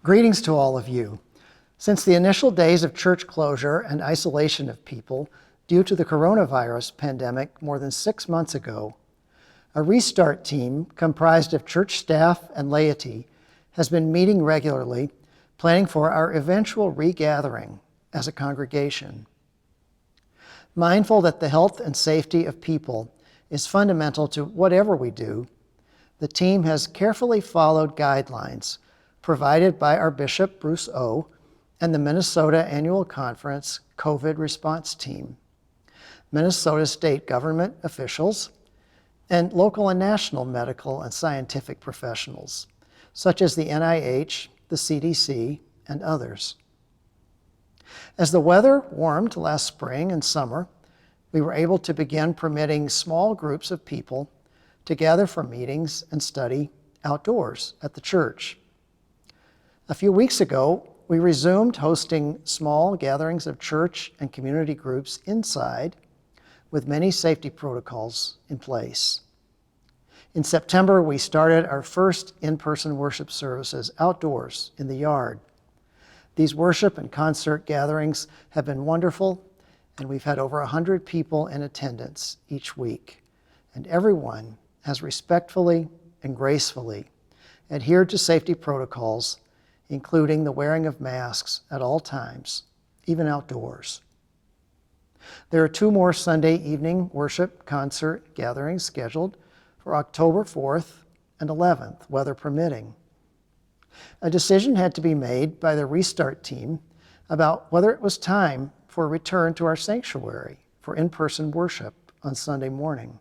Greetings to all of you. Since the initial days of church closure and isolation of people due to the coronavirus pandemic more than 6 months ago, a restart team comprised of church staff and laity has been meeting regularly, planning for our eventual regathering as a congregation. Mindful that the health and safety of people is fundamental to whatever we do, the team has carefully followed guidelines provided by our Bishop Bruce O. and the Minnesota Annual Conference COVID Response Team, Minnesota state government officials, and local and national medical and scientific professionals, such as the NIH, the CDC, and others. As the weather warmed last spring and summer, we were able to begin permitting small groups of people to gather for meetings and study outdoors at the church. A few weeks ago, we resumed hosting small gatherings of church and community groups inside with many safety protocols in place. In September, we started our first in-person worship services outdoors in the yard. These worship and concert gatherings have been wonderful, and we've had over 100 people in attendance each week, and everyone has respectfully and gracefully adhered to safety protocols, including the wearing of masks at all times, even outdoors. There are 2 more Sunday evening worship concert gatherings scheduled for October 4th and 11th, weather permitting. A decision had to be made by the restart team about whether it was time for a return to our sanctuary for in-person worship on Sunday morning.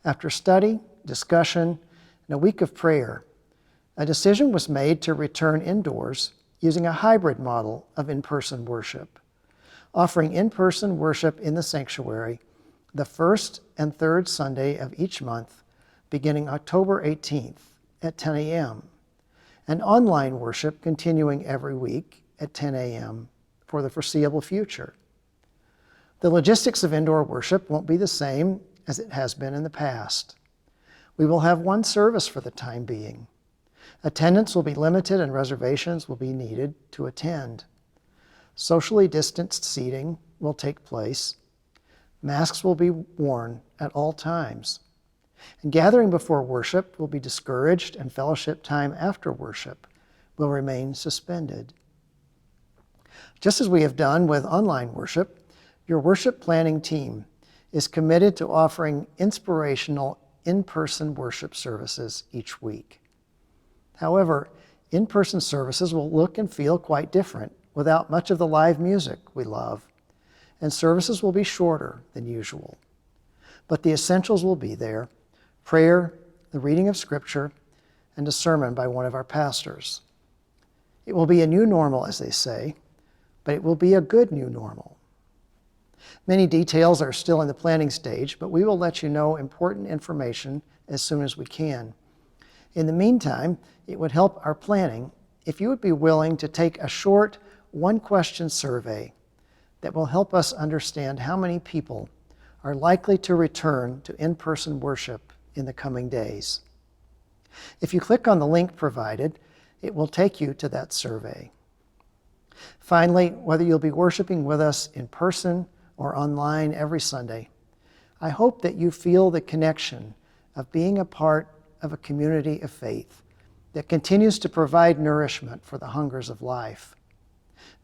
After study, discussion, and a week of prayer, a decision was made to return indoors using a hybrid model of in-person worship, offering in-person worship in the sanctuary the first and third Sunday of each month, beginning October 18th at 10 a.m., and online worship continuing every week at 10 a.m. for the foreseeable future. The logistics of indoor worship won't be the same as it has been in the past. We will have 1 service for the time being. Attendance will be limited and reservations will be needed to attend. Socially distanced seating will take place. Masks will be worn at all times. And gathering before worship will be discouraged, and fellowship time after worship will remain suspended. Just as we have done with online worship, your worship planning team is committed to offering inspirational in-person worship services each week. However, in-person services will look and feel quite different without much of the live music we love, and services will be shorter than usual. But the essentials will be there: prayer, the reading of Scripture, and a sermon by one of our pastors. It will be a new normal, as they say, but it will be a good new normal. Many details are still in the planning stage, but we will let you know important information as soon as we can. In the meantime, it would help our planning if you would be willing to take a short 1-question survey that will help us understand how many people are likely to return to in-person worship in the coming days. If you click on the link provided, it will take you to that survey. Finally, whether you'll be worshiping with us in person or online every Sunday, I hope that you feel the connection of being a part of a community of faith that continues to provide nourishment for the hungers of life.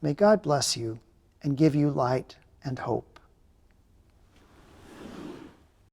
May God bless you and give you light and hope.